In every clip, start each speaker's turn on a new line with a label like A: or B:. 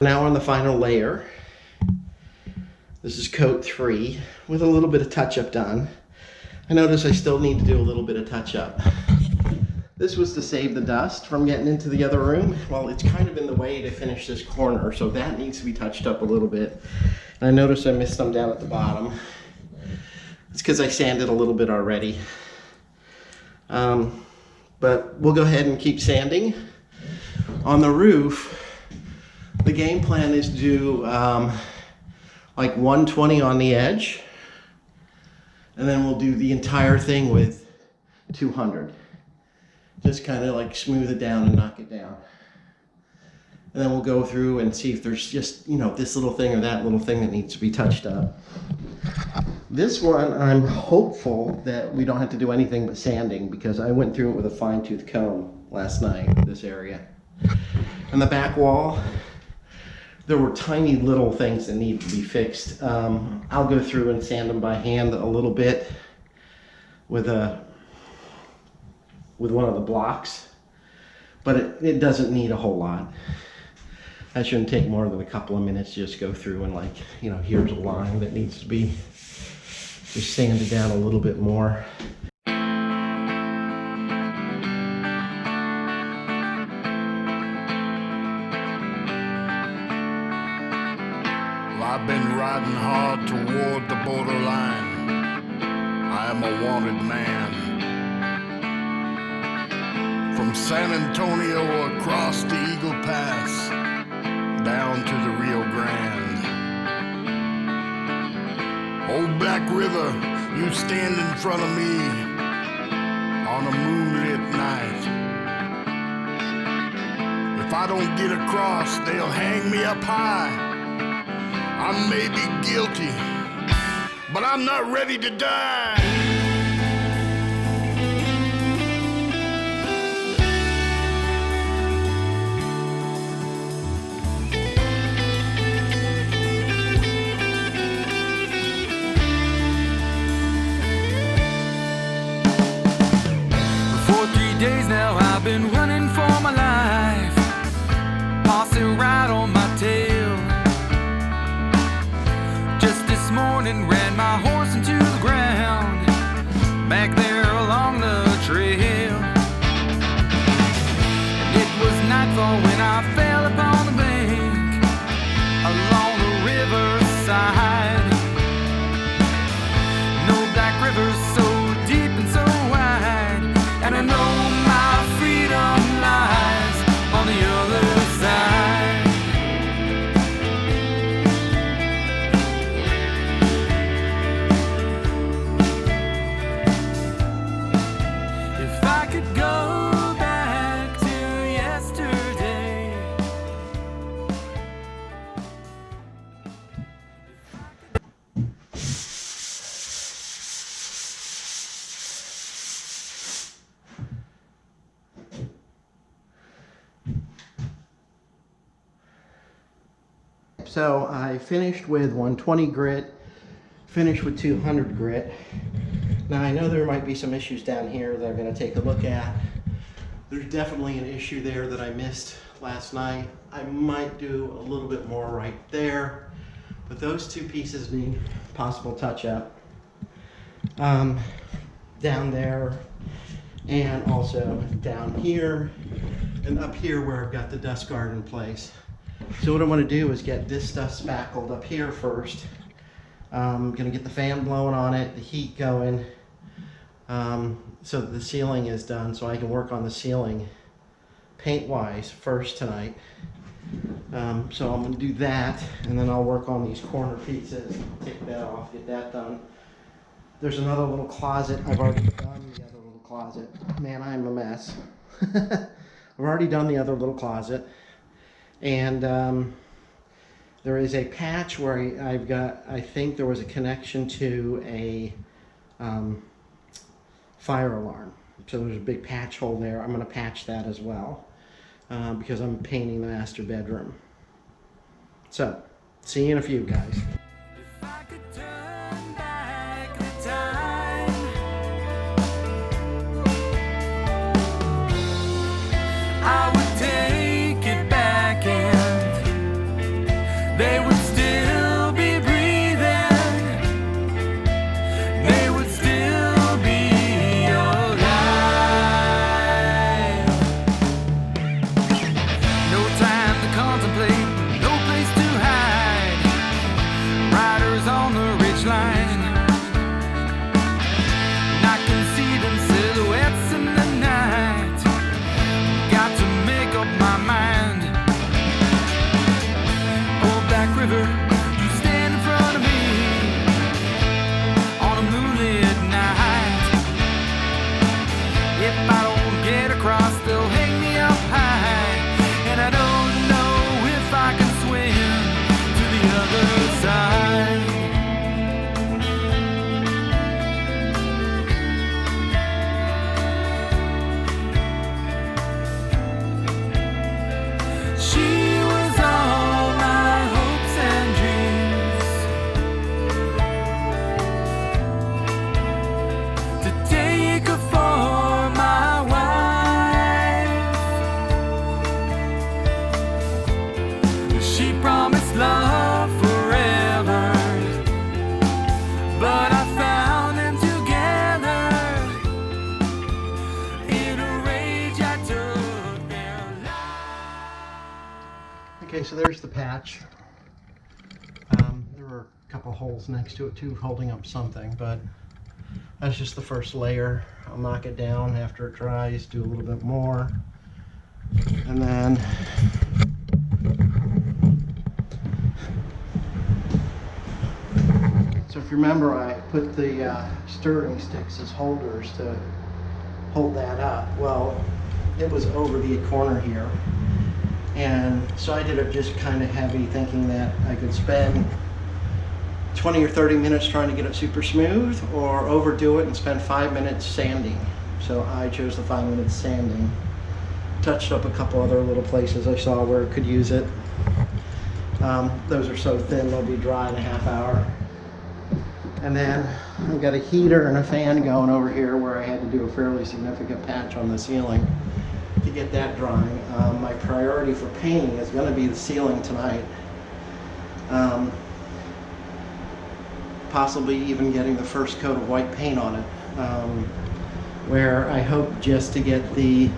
A: now on the final layer. This is coat 3 with a little bit of touch-up done. I notice I still need to do a little bit of touch-up. This was to save the dust from getting into the other room. Well, it's kind of in the way to finish this corner, so that needs to be touched up a little bit. And I noticed I missed some down at the bottom. It's because I sanded a little bit already. But we'll go ahead and keep sanding. On the roof, the game plan is to do like 120 on the edge, and then we'll do the entire thing with 200. Just kind of like smooth it down and knock it down. And then we'll go through and see if there's just, you know, this little thing or that little thing that needs to be touched up. This one, I'm hopeful that we don't have to do anything but sanding, because I went through it with a fine-tooth comb last night, this area. And the back wall, there were tiny little things that need to be fixed. I'll go through and sand them by hand a little bit with one of the blocks, but it doesn't need a whole lot. That shouldn't take more than a couple of minutes to just go through and, like, you know, here's a line that needs to be just sanded down a little bit more.
B: I've been riding hard toward the borderline. I am a wanted man. From San Antonio across the Eagle Pass, down to the Rio Grande. Old Black River, you stand in front of me on a moonlit night. If I don't get across, they'll hang me up high. I may be guilty, but I'm not ready to die.
C: For 3 days now I've been running for my life, posse right on my tail. This morning ran my horse into the ground back there along the trail. And it was nightfall when I fell upon the bank along the riverside. No black river so deep and so wide, and I know my freedom lies on the other side.
A: So I finished with 120 grit, finished with 200 grit. Now I know there might be some issues down here that I'm going to take a look at. There's definitely an issue there that I missed last night. I might do a little bit more right there, but those two pieces need possible touch up. Down there, and also down here, and up here where I've got the dust guard in place. So what I want to do is get this stuff spackled up here first. I'm going to get the fan blowing on it, the heat going, so that the ceiling is done, so I can work on the ceiling paint-wise first tonight. So I'm going to do that, and then I'll work on these corner pieces, take that off, get that done. There's another little closet. I've already done the other little closet. Man, I'm a mess. I've already done the other little closet. And there is a patch where I've got, I think there was a connection to a fire alarm. So there's a big patch hole there. I'm going to patch that as well because I'm painting the master bedroom. So, see you in a few, guys.
C: If I could turn back the time, I would take it back and
A: so there's the patch. There were a couple holes next to it too, holding up something, but that's just the first layer. I'll knock it down after it dries, do a little bit more, and then so if you remember, I put the stirring sticks as holders to hold that up. Well, it was over the corner here, and so I did it just kind of heavy, thinking that I could spend 20 or 30 minutes trying to get it super smooth, or overdo it and spend 5 minutes sanding. So I chose the 5 minutes sanding. Touched up a couple other little places I saw where it could use it. Those are so thin they'll be dry in a half hour. And then I've got a heater and a fan going over here where I had to do a fairly significant patch on the ceiling to get that drying. My priority for painting is going to be the ceiling tonight. Possibly even getting the first coat of white paint on it, where I hope just to get this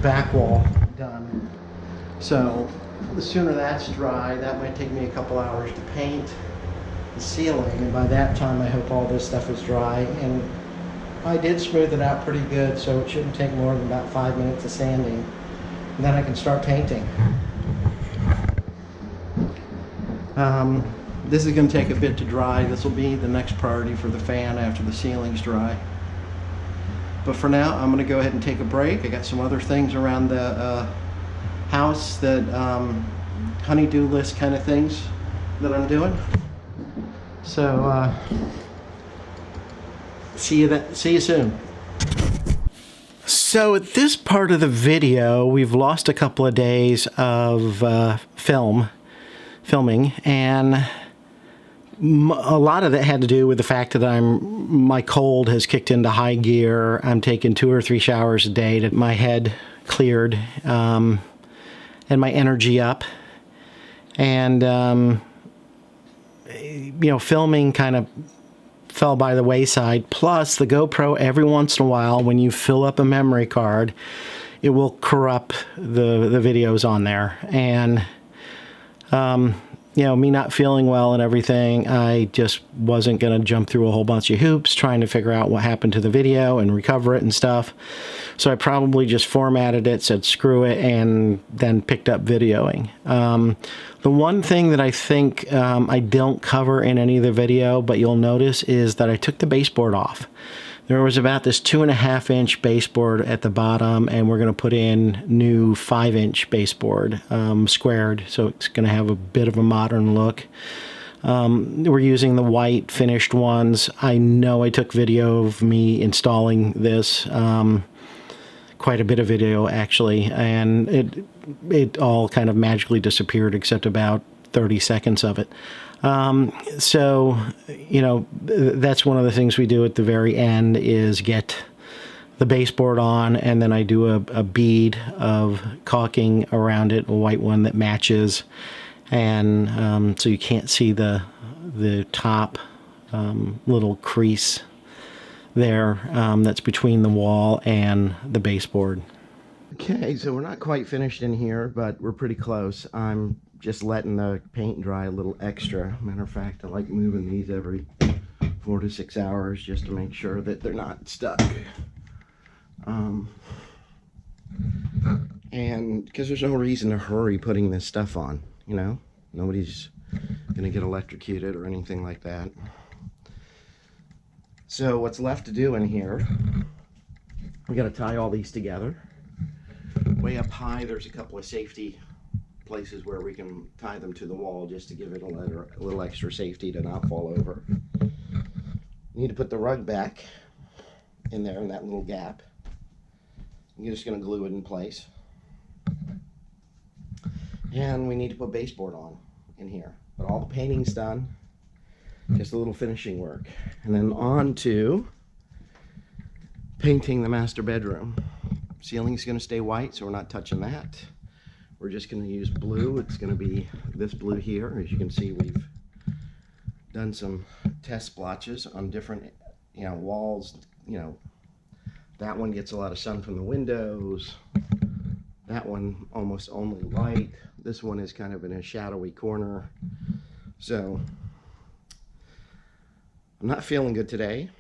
A: back wall done. So the sooner that's dry, that might take me a couple hours to paint the ceiling, and by that time I hope all this stuff is dry. And I did smooth it out pretty good, so it shouldn't take more than about 5 minutes of sanding, and then I can start painting. This is going to take a bit to dry. This will be the next priority for the fan after the ceiling's dry. But for now, I'm going to go ahead and take a break. I got some other things around the house that honey-do list kind of things that I'm doing. So see you soon. So at this part of the video, we've lost a couple of days of filming, and a lot of that had to do with the fact that my cold has kicked into high gear. I'm taking 2 or 3 showers a day to get my head cleared, and my energy up. And filming kind of fell by the wayside. Plus, the GoPro, every once in a while, when you fill up a memory card, it will corrupt the videos on there. And me not feeling well and everything, I just wasn't going to jump through a whole bunch of hoops trying to figure out what happened to the video and recover it and stuff. So I probably just formatted it, said screw it, and then picked up videoing. The one thing that I think I don't cover in any of the video, but you'll notice, is that I took the baseboard off. There was about this 2.5-inch baseboard at the bottom, and we're going to put in new 5-inch baseboard, squared, so it's going to have a bit of a modern look. We're using the white finished ones. I know I took video of me installing this, quite a bit of video actually, and it all kind of magically disappeared except about 30 seconds of it. So, that's one of the things we do at the very end, is get the baseboard on, and then I do a bead of caulking around it, a white one that matches, and so you can't see the top little crease there that's between the wall and the baseboard. Okay, so we're not quite finished in here, but we're pretty close. I'm just letting the paint dry a little extra. Matter of fact, I like moving these every 4 to 6 hours just to make sure that they're not stuck. And because there's no reason to hurry putting this stuff on, nobody's gonna get electrocuted or anything like that. So what's left to do in here, we got to tie all these together. Way up high, there's a couple of safety places where we can tie them to the wall just to give it a little extra safety to not fall over. You need to put the rug back in there in that little gap. You're just going to glue it in place. And we need to put baseboard on in here. But all the painting's done. Just a little finishing work. And then on to painting the master bedroom. Ceiling's going to stay white, so we're not touching that. We're just going to use blue. It's going to be this blue here. As you can see, we've done some test splotches on different walls. That one gets a lot of sun from the windows. That one almost only light. This one is kind of in a shadowy corner. So I'm not feeling good today.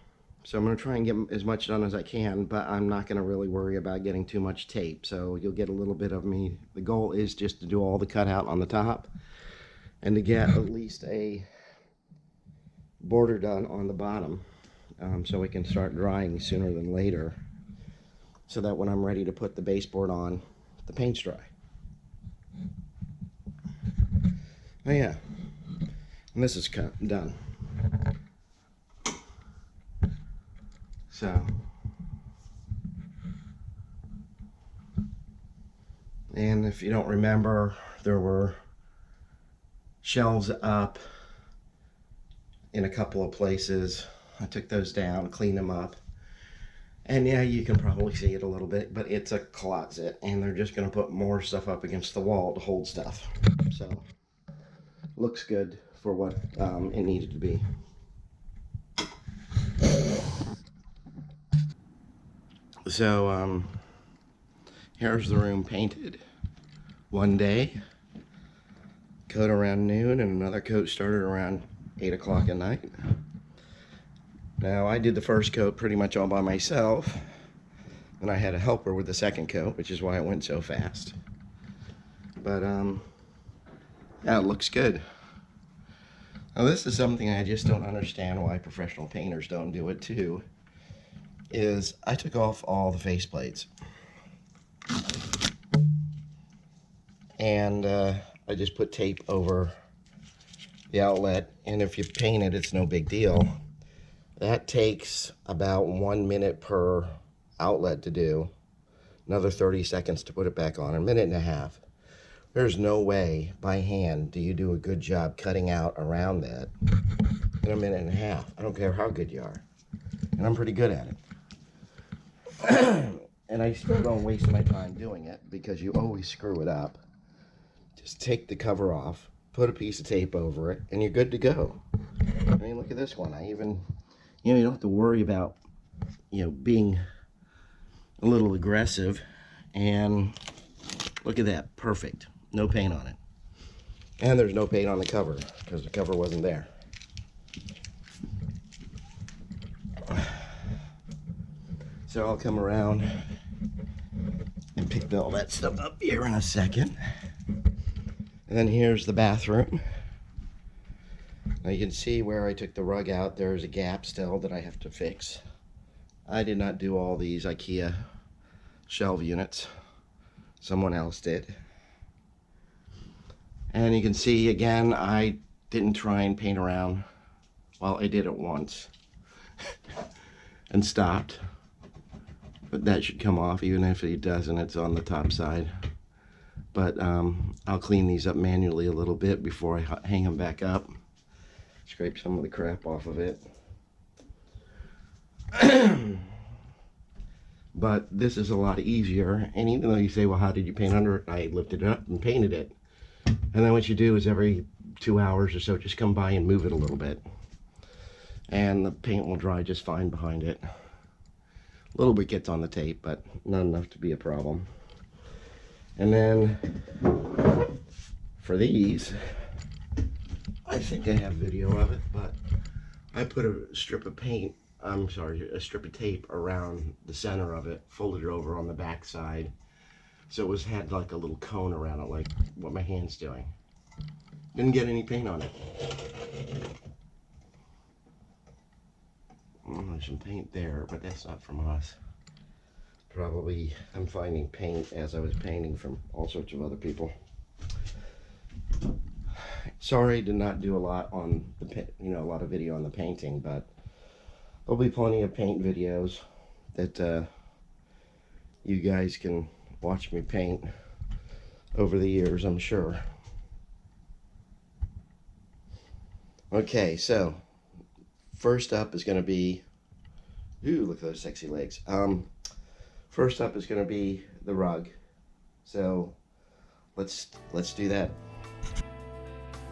A: So I'm going to try and get as much done as I can, but I'm not going to really worry about getting too much tape. So you'll get a little bit of me. The goal is just to do all the cutout on the top and to get at least a border done on the bottom, so we can start drying sooner than later, so that when I'm ready to put the baseboard on, the paint's dry. Oh yeah, and this is done. So, and if you don't remember, there were shelves up in a couple of places. I took those down, cleaned them up, and yeah, you can probably see it a little bit, but it's a closet, and they're just going to put more stuff up against the wall to hold stuff. So, looks good for what it needed to be. So, here's the room painted. One day, coat around noon, and another coat started around 8 o'clock at night. Now, I did the first coat pretty much all by myself, and I had a helper with the second coat, which is why it went so fast. But, yeah, it looks good. Now, this is something I just don't understand why professional painters don't do it too. Is I took off all the faceplates, and I just put tape over the outlet, and if you paint it, it's no big deal. That takes about 1 minute per outlet to do, another 30 seconds to put it back on, a minute and a half. There's no way by hand do you do a good job cutting out around that in a minute and a half. I don't care how good you are, and I'm pretty good at it. And I still don't waste my time doing it, because you always screw it up. Just take the cover off, put a piece of tape over it, and you're good to go. I mean, look at this one. I even, you don't have to worry about, being a little aggressive. And look at that, perfect. No paint on it. And there's no paint on the cover, because the cover wasn't there. So I'll come around and pick all that stuff up here in a second. And then here's the bathroom. Now you can see where I took the rug out. There's a gap still that I have to fix. I did not do all these IKEA shelf units. Someone else did. And you can see again, I didn't try and paint around. Well, I did it once and stopped. But that should come off. Even if it doesn't, it's on the top side. But I'll clean these up manually a little bit before I hang them back up. Scrape some of the crap off of it. But this is a lot easier. And even though you say, well, how did you paint under it? I lifted it up and painted it. And then what you do is every 2 hours or so, just come by and move it a little bit. And the paint will dry just fine behind it. A little bit gets on the tape, but not enough to be a problem. And then for these, I think I have video of it, but I put a strip of paint, a strip of tape around the center of it, folded it over on the back side, so it had like a little cone around it, like what my hand's doing. Didn't get any paint on it. There's some paint there, but that's not from us. Probably I'm finding paint as I was painting from all sorts of other people. Sorry, did not do a lot on the a lot of video on the painting, but there'll be plenty of paint videos that you guys can watch me paint over the years, I'm sure. Okay, so first up is going to be, ooh, look at those sexy legs. First up is going to be the rug. So let's do that.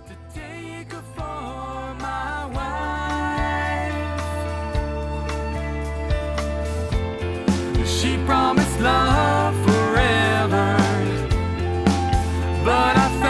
C: To take her for my wife. She promised love forever, but I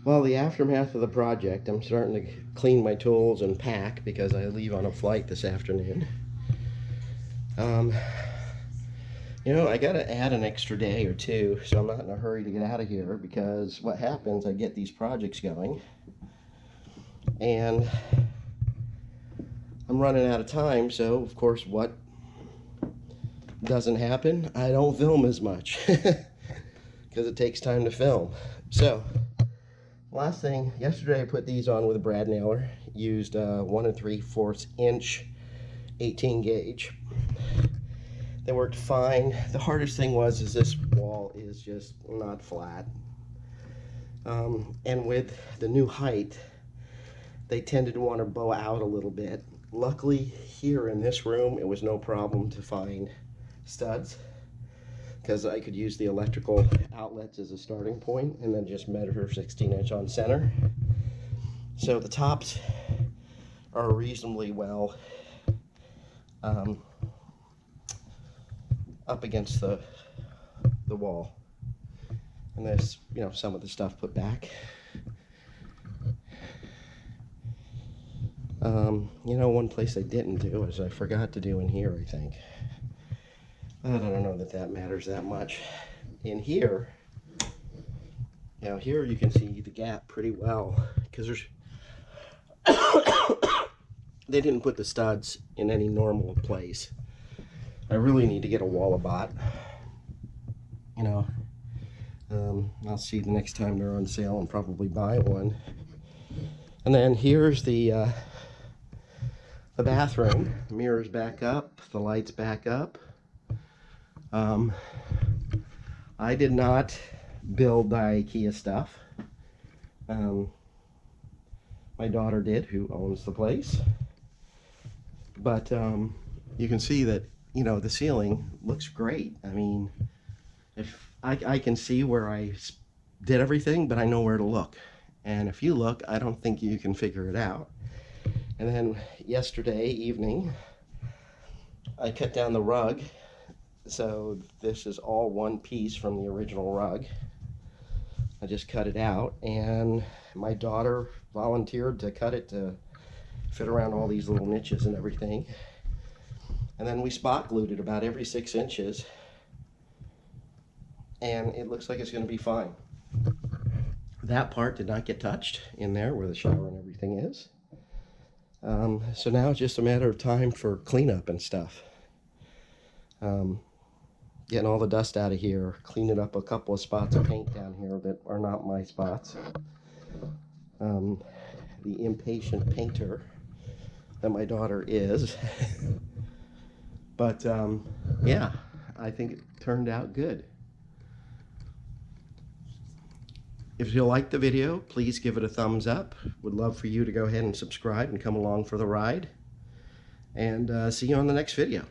A: Well, the aftermath of the project, I'm starting to clean my tools and pack because I leave on a flight this afternoon. You know, I gotta add an extra day or two, so I'm not in a hurry to get out of here, because what happens, I get these projects going and I'm running out of time. So of course, what doesn't happen, I don't film as much because it takes time to film. So last thing, yesterday I put these on with a brad nailer, used 1 3/4 inch 18 gauge. They worked fine. The hardest thing is this wall is just not flat. And with the new height, they tended to want to bow out a little bit. Luckily, here in this room, it was no problem to find studs, because I could use the electrical outlets as a starting point and then just measure 16" on center. So the tops are reasonably well up against the wall, and there's, you know, some of the stuff put back. You know, one place I didn't do is I forgot to do in here, I think. But I don't know that that matters that much. In here, you know, here you can see the gap pretty well, because there's they didn't put the studs in any normal place. I really need to get a Wallabot. You know, I'll see the next time they're on sale and probably buy one. And then here's the bathroom. The mirror's back up, the light's back up. I did not build the IKEA stuff. My daughter did, who owns the place. But you can see that, you know, the ceiling looks great. I mean, if I can see where I did everything, but I know where to look. And if you look, I don't think you can figure it out. And then yesterday evening, I cut down the rug. So this is all one piece from the original rug. I just cut it out, and my daughter volunteered to cut it to fit around all these little niches and everything. And then we spot glued it about every 6 inches, and it looks like it's going to be fine. That part did not get touched in there where the shower and everything is. So now it's just a matter of time for cleanup and stuff. Getting all the dust out of here, cleaning up a couple of spots of paint down here that are not my spots. The impatient painter that my daughter is. But yeah, I think it turned out good. If you liked the video, please give it a thumbs up. Would love for you to go ahead and subscribe and come along for the ride. And see you on the next video.